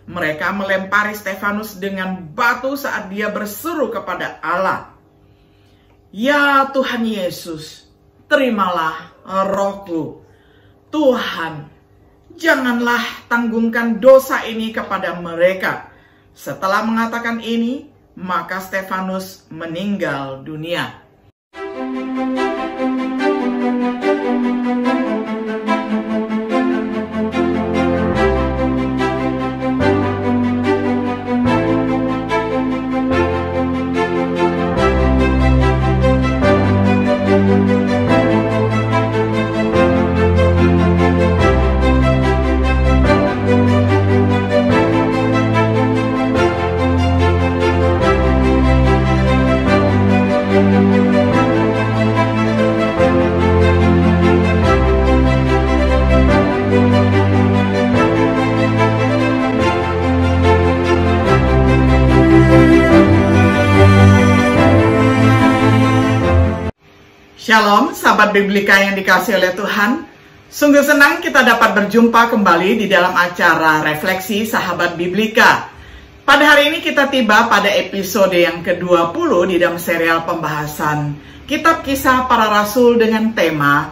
mereka melempari Stefanus dengan batu saat dia berseru kepada Allah. Ya Tuhan Yesus, terimalah rohku. Tuhan, janganlah tanggungkan dosa ini kepada mereka. Setelah mengatakan ini, maka Stefanus meninggal dunia. Shalom, sahabat Biblika yang dikasihi oleh Tuhan. Sungguh senang kita dapat berjumpa kembali di dalam acara Refleksi Sahabat Biblika. Pada hari ini kita tiba pada episode yang ke-20 di dalam serial pembahasan Kitab Kisah Para Rasul dengan tema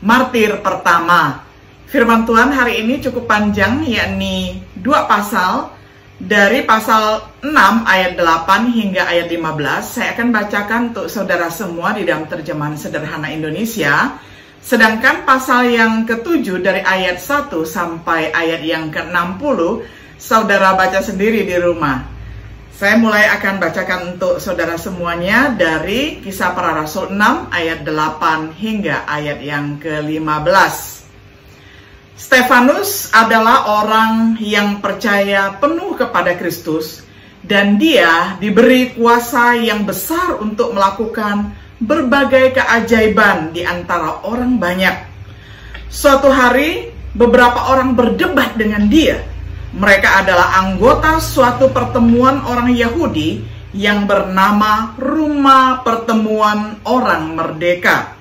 Martir Pertama. Firman Tuhan hari ini cukup panjang, yakni 2 pasal. Dari pasal 6 ayat 8 hingga ayat 15, saya akan bacakan untuk saudara semua di dalam terjemahan sederhana Indonesia. Sedangkan pasal yang ke-7 dari ayat 1 sampai ayat yang ke-60, saudara baca sendiri di rumah. Saya mulai akan bacakan untuk saudara semuanya dari Kisah Para Rasul 6 ayat 8 hingga ayat yang ke-15. Stefanus adalah orang yang percaya penuh kepada Kristus dan dia diberi kuasa yang besar untuk melakukan berbagai keajaiban di antara orang banyak. Suatu hari, beberapa orang berdebat dengan dia. Mereka adalah anggota suatu pertemuan orang Yahudi yang bernama Rumah Pertemuan Orang Merdeka.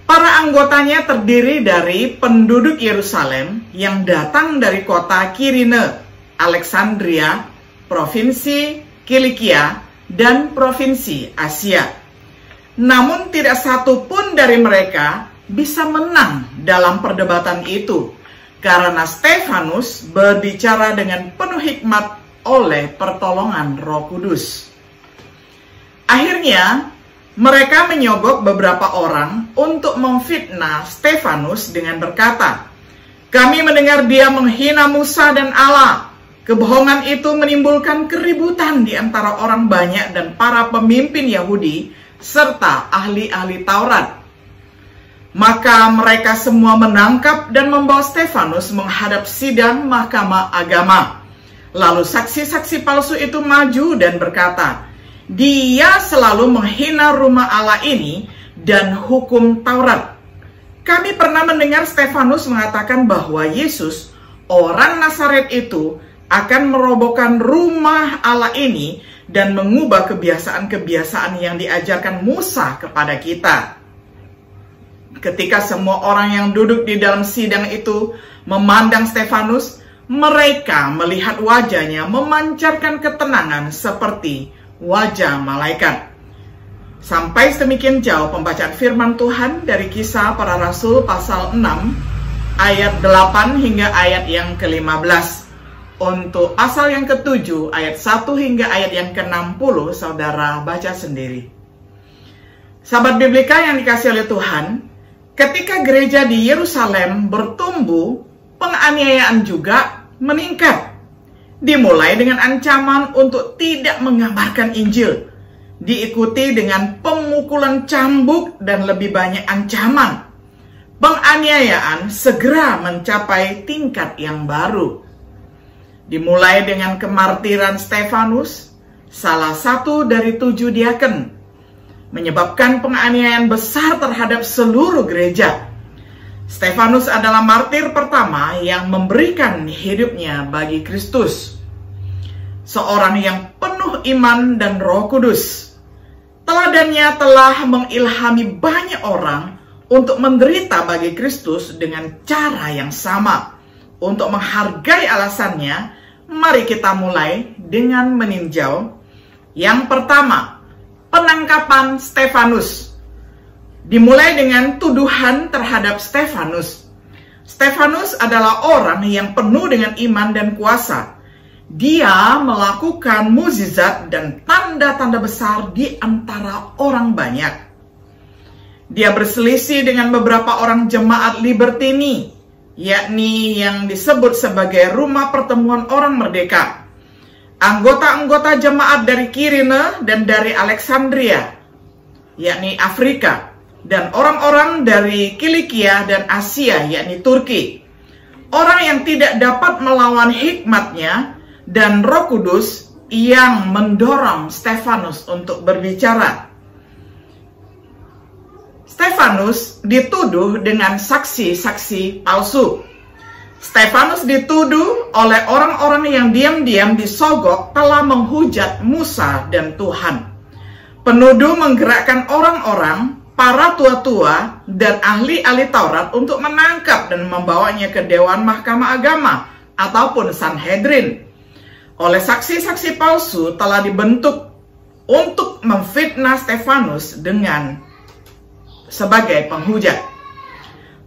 Para anggotanya terdiri dari penduduk Yerusalem yang datang dari kota Kirene, Alexandria, Provinsi Kilikia, dan Provinsi Asia. Namun tidak satu pun dari mereka bisa menang dalam perdebatan itu, karena Stefanus berbicara dengan penuh hikmat oleh pertolongan Roh Kudus. Akhirnya, mereka menyogok beberapa orang untuk memfitnah Stefanus dengan berkata, "Kami mendengar dia menghina Musa dan Allah. Kebohongan itu menimbulkan keributan di antara orang banyak dan para pemimpin Yahudi serta ahli-ahli Taurat." Maka mereka semua menangkap dan membawa Stefanus menghadap sidang mahkamah agama. Lalu saksi-saksi palsu itu maju dan berkata, "Dia selalu menghina rumah Allah ini dan hukum Taurat. Kami pernah mendengar Stefanus mengatakan bahwa Yesus, orang Nazaret itu, akan merobohkan rumah Allah ini dan mengubah kebiasaan-kebiasaan yang diajarkan Musa kepada kita." Ketika semua orang yang duduk di dalam sidang itu memandang Stefanus, mereka melihat wajahnya memancarkan ketenangan seperti wajah malaikat. Sampai sedemikian jauh pembacaan firman Tuhan dari Kisah Para Rasul pasal 6 ayat 8 hingga ayat yang ke-15. Untuk pasal yang ke-7 ayat 1 hingga ayat yang ke-60 saudara baca sendiri. Sahabat Biblika yang dikasihi oleh Tuhan, ketika gereja di Yerusalem bertumbuh, penganiayaan juga meningkat. Dimulai dengan ancaman untuk tidak mengabarkan Injil, diikuti dengan pemukulan cambuk dan lebih banyak ancaman. Penganiayaan segera mencapai tingkat yang baru. Dimulai dengan kemartiran Stefanus, salah satu dari 7 diaken, menyebabkan penganiayaan besar terhadap seluruh gereja. Stefanus adalah martir pertama yang memberikan hidupnya bagi Kristus. Seorang yang penuh iman dan Roh Kudus. Teladannya telah mengilhami banyak orang untuk menderita bagi Kristus dengan cara yang sama, untuk menghargai alasannya, mari kita mulai dengan meninjau. Yang pertama, penangkapan Stefanus. Dimulai dengan tuduhan terhadap Stefanus. Stefanus adalah orang yang penuh dengan iman dan kuasa. Dia melakukan mukjizat dan tanda-tanda besar di antara orang banyak. Dia berselisih dengan beberapa orang jemaat Libertini, yakni yang disebut sebagai rumah pertemuan orang merdeka. Anggota-anggota jemaat dari Kirene dan dari Alexandria, yakni Afrika, dan orang-orang dari Kilikia dan Asia, yakni Turki. Orang yang tidak dapat melawan hikmatnya dan Roh Kudus yang mendorong Stefanus untuk berbicara. Stefanus dituduh dengan saksi-saksi palsu. Stefanus dituduh oleh orang-orang yang diam-diam disogok telah menghujat Musa dan Tuhan. Penuduh menggerakkan orang-orang, para tua-tua, dan ahli-ahli Taurat untuk menangkap dan membawanya ke Dewan Mahkamah Agama ataupun Sanhedrin. Oleh saksi-saksi palsu telah dibentuk untuk memfitnah Stefanus dengan sebagai penghujat.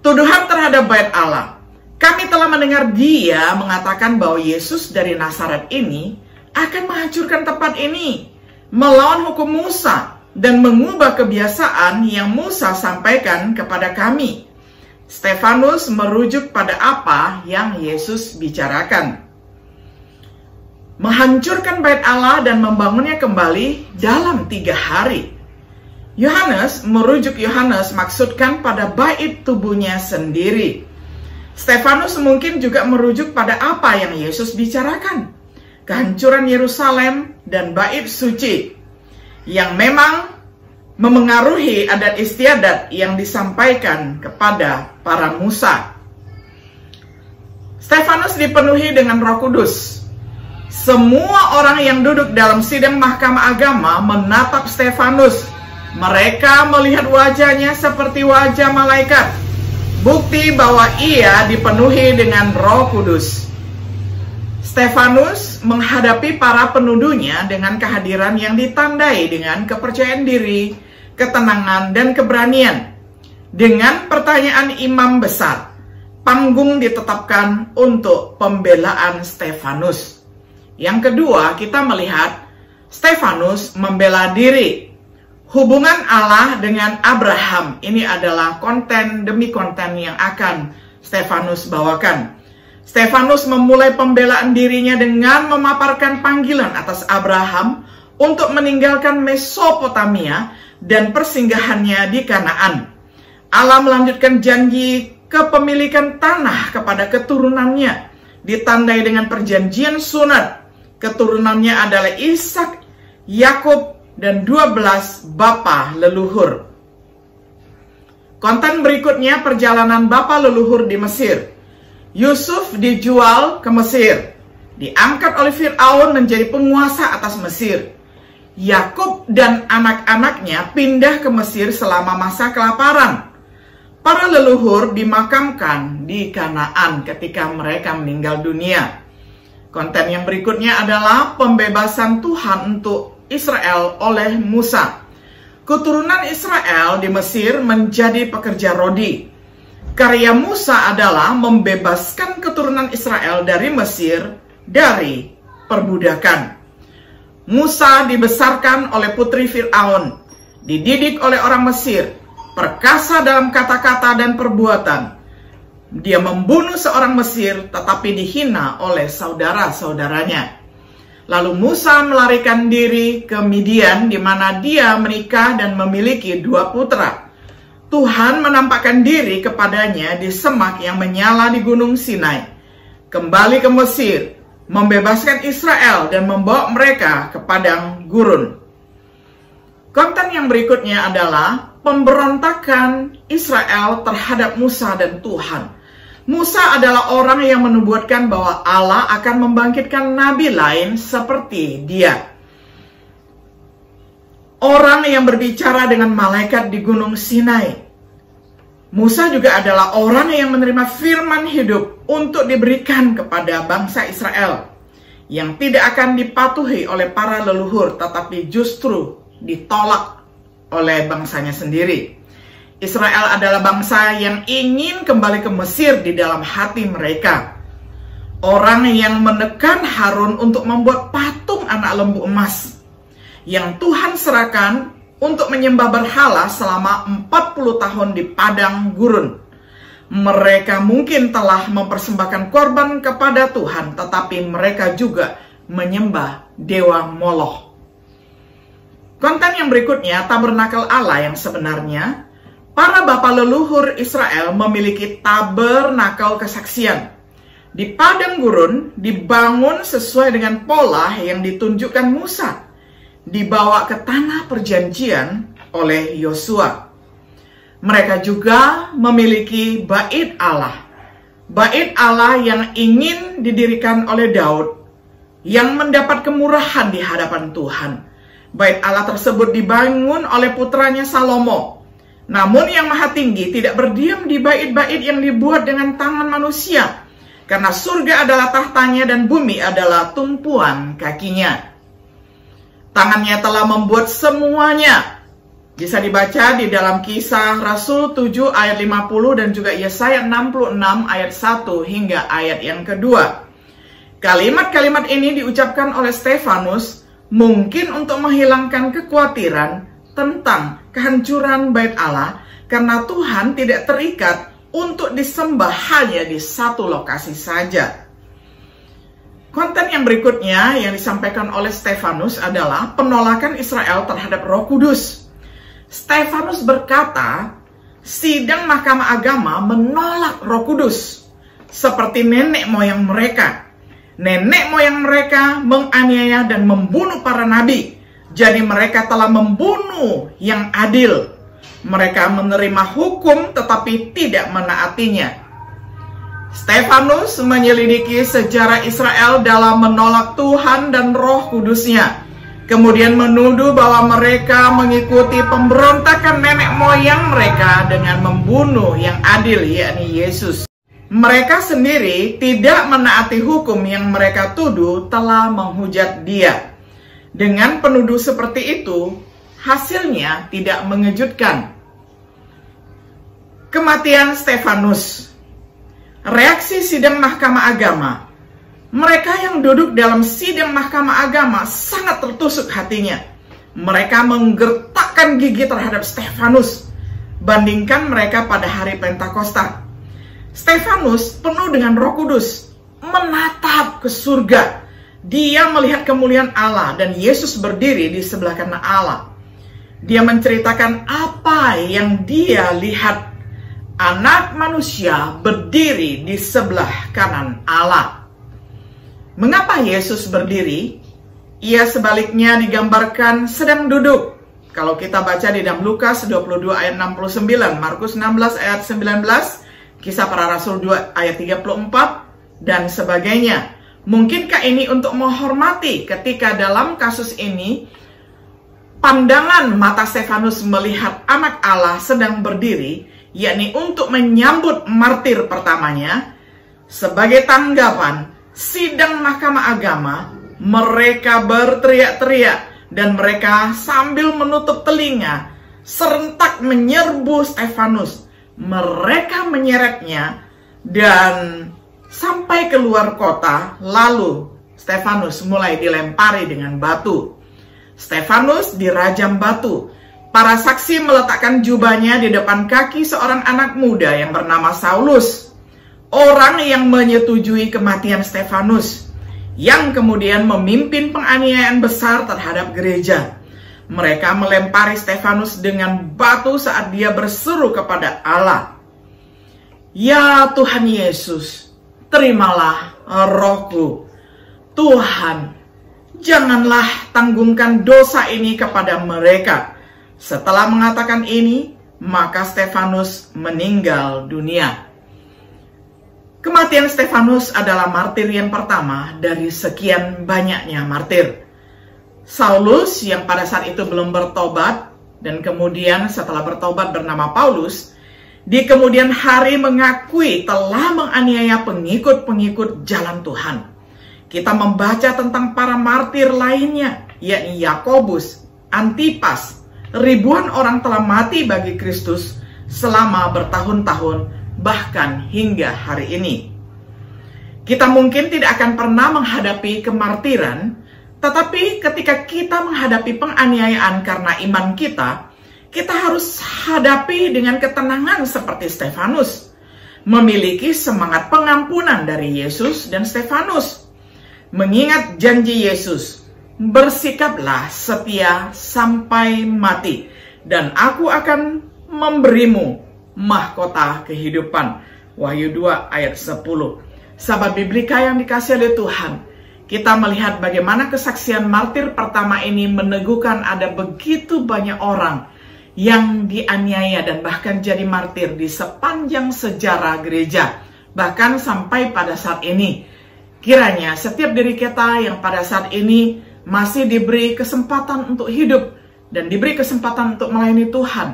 Tuduhan terhadap Bait Allah. Kami telah mendengar dia mengatakan bahwa Yesus dari Nazaret ini akan menghancurkan tempat ini, melawan hukum Musa, dan mengubah kebiasaan yang Musa sampaikan kepada kami. Stefanus merujuk pada apa yang Yesus bicarakan. Menghancurkan Bait Allah dan membangunnya kembali dalam 3 hari. Yohanes maksudkan pada bait tubuhnya sendiri. Stefanus mungkin juga merujuk pada apa yang Yesus bicarakan, kehancuran Yerusalem dan bait suci, yang memang memengaruhi adat istiadat yang disampaikan kepada para Musa. Stefanus dipenuhi dengan Roh Kudus. Semua orang yang duduk dalam sidang mahkamah agama menatap Stefanus. Mereka melihat wajahnya seperti wajah malaikat. Bukti bahwa ia dipenuhi dengan Roh Kudus. Stefanus menghadapi para penuduhnya dengan kehadiran yang ditandai dengan kepercayaan diri, ketenangan, dan keberanian. Dengan pertanyaan imam besar, panggung ditetapkan untuk pembelaan Stefanus. Yang kedua, kita melihat Stefanus membela diri. Hubungan Allah dengan Abraham, ini adalah konten demi konten yang akan Stefanus bawakan. Stefanus memulai pembelaan dirinya dengan memaparkan panggilan atas Abraham untuk meninggalkan Mesopotamia dan persinggahannya di Kanaan. Allah melanjutkan janji kepemilikan tanah kepada keturunannya, ditandai dengan perjanjian sunat. Keturunannya adalah Ishak, Yakub, dan 12 bapa leluhur. Konten berikutnya perjalanan bapa leluhur di Mesir. Yusuf dijual ke Mesir, diangkat oleh Fir'aun menjadi penguasa atas Mesir. Yakub dan anak-anaknya pindah ke Mesir selama masa kelaparan. Para leluhur dimakamkan di Kanaan ketika mereka meninggal dunia. Konten yang berikutnya adalah pembebasan Tuhan untuk Israel oleh Musa. Keturunan Israel di Mesir menjadi pekerja rodi. Karya Musa adalah membebaskan keturunan Israel dari Mesir dari perbudakan. Musa dibesarkan oleh putri Fir'aun, dididik oleh orang Mesir, perkasa dalam kata-kata dan perbuatan. Dia membunuh seorang Mesir tetapi dihina oleh saudara-saudaranya. Lalu Musa melarikan diri ke Midian di mana dia menikah dan memiliki 2 putra. Tuhan menampakkan diri kepadanya di semak yang menyala di Gunung Sinai. Kembali ke Mesir, membebaskan Israel dan membawa mereka ke padang gurun. Konten yang berikutnya adalah pemberontakan Israel terhadap Musa dan Tuhan. Musa adalah orang yang menubuatkan bahwa Allah akan membangkitkan nabi lain seperti dia. Orang yang berbicara dengan malaikat di Gunung Sinai. Musa juga adalah orang yang menerima firman hidup untuk diberikan kepada bangsa Israel, yang tidak akan dipatuhi oleh para leluhur, tetapi justru ditolak oleh bangsanya sendiri. Israel adalah bangsa yang ingin kembali ke Mesir di dalam hati mereka. Orang yang menekan Harun untuk membuat patung anak lembu emas yang Tuhan serahkan untuk menyembah berhala selama 40 tahun di padang gurun. Mereka mungkin telah mempersembahkan korban kepada Tuhan, tetapi mereka juga menyembah dewa Moloch. Konten yang berikutnya, tabernakel Allah yang sebenarnya. Para bapa leluhur Israel memiliki tabernakel kesaksian. Di padang gurun dibangun sesuai dengan pola yang ditunjukkan Musa, dibawa ke tanah perjanjian oleh Yosua. Mereka juga memiliki bait Allah. Bait Allah yang ingin didirikan oleh Daud, yang mendapat kemurahan di hadapan Tuhan. Bait Allah tersebut dibangun oleh putranya Salomo. Namun yang Maha Tinggi tidak berdiam di bait-bait yang dibuat dengan tangan manusia, karena surga adalah tahtanya dan bumi adalah tumpuan kakinya. Tangannya telah membuat semuanya. Bisa dibaca di dalam Kisah Rasul 7 ayat 50 dan juga Yesaya 66 ayat 1 hingga ayat yang kedua. Kalimat-kalimat ini diucapkan oleh Stefanus mungkin untuk menghilangkan kekhawatiran tentang kehancuran bait Allah, karena Tuhan tidak terikat untuk disembah hanya di satu lokasi saja. Konten yang berikutnya yang disampaikan oleh Stefanus adalah penolakan Israel terhadap Roh Kudus. Stefanus berkata, sidang Mahkamah Agama menolak Roh Kudus seperti nenek moyang mereka. Nenek moyang mereka menganiaya dan membunuh para nabi. Jadi mereka telah membunuh yang adil. Mereka menerima hukum tetapi tidak menaatinya. Stefanus menyelidiki sejarah Israel dalam menolak Tuhan dan Roh Kudusnya. Kemudian menuduh bahwa mereka mengikuti pemberontakan nenek moyang mereka dengan membunuh yang adil, yakni Yesus. Mereka sendiri tidak menaati hukum yang mereka tuduh telah menghujat Dia. Dengan penuduh seperti itu, hasilnya tidak mengejutkan. Kematian Stefanus. Reaksi sidang Mahkamah Agama. Mereka yang duduk dalam sidang Mahkamah Agama sangat tertusuk hatinya. Mereka menggertakkan gigi terhadap Stefanus. Bandingkan mereka pada hari Pentakosta. Stefanus penuh dengan Roh Kudus, menatap ke surga. Dia melihat kemuliaan Allah dan Yesus berdiri di sebelah kanan Allah. Dia menceritakan apa yang dia lihat. Anak manusia berdiri di sebelah kanan Allah. Mengapa Yesus berdiri? Ia sebaliknya digambarkan sedang duduk. Kalau kita baca di dalam Lukas 22 ayat 69, Markus 16 ayat 19, Kisah Para Rasul 2 ayat 34, dan sebagainya. Mungkinkah ini untuk menghormati ketika dalam kasus ini pandangan mata Stefanus melihat anak Allah sedang berdiri, yakni untuk menyambut martir pertamanya? Sebagai tanggapan sidang Mahkamah Agama, mereka berteriak-teriak dan mereka sambil menutup telinga serentak menyerbu Stefanus. Mereka menyeretnya dan sampai keluar kota, lalu Stefanus mulai dilempari dengan batu. Stefanus dirajam batu. Para saksi meletakkan jubahnya di depan kaki seorang anak muda yang bernama Saulus, orang yang menyetujui kematian Stefanus, yang kemudian memimpin penganiayaan besar terhadap gereja. Mereka melempari Stefanus dengan batu saat dia berseru kepada Allah, "Ya Tuhan Yesus, terimalah rohku." Tuhan, janganlah tanggungkan dosa ini kepada mereka. Setelah mengatakan ini, maka Stefanus meninggal dunia. Kematian Stefanus adalah martir yang pertama dari sekian banyaknya martir. Saulus yang pada saat itu belum bertobat dan kemudian setelah bertobat bernama Paulus, di kemudian hari mengakui telah menganiaya pengikut-pengikut jalan Tuhan. Kita membaca tentang para martir lainnya, yakni Yakobus, Antipas. Ribuan orang telah mati bagi Kristus selama bertahun-tahun, bahkan hingga hari ini. Kita mungkin tidak akan pernah menghadapi kemartiran, tetapi ketika kita menghadapi penganiayaan karena iman kita, kita harus hadapi dengan ketenangan seperti Stefanus, memiliki semangat pengampunan dari Yesus dan Stefanus, mengingat janji Yesus, bersikaplah setia sampai mati, dan aku akan memberimu mahkota kehidupan. Wahyu 2 ayat 10. Sahabat Biblika yang dikasihi oleh Tuhan, kita melihat bagaimana kesaksian martir pertama ini meneguhkan ada begitu banyak orang yang dianiaya dan bahkan jadi martir di sepanjang sejarah gereja, bahkan sampai pada saat ini. Kiranya setiap diri kita yang pada saat ini masih diberi kesempatan untuk hidup dan diberi kesempatan untuk melayani Tuhan,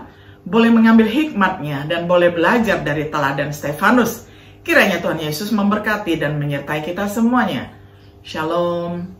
boleh mengambil hikmatnya dan boleh belajar dari teladan Stefanus. Kiranya Tuhan Yesus memberkati dan menyertai kita semuanya. Shalom.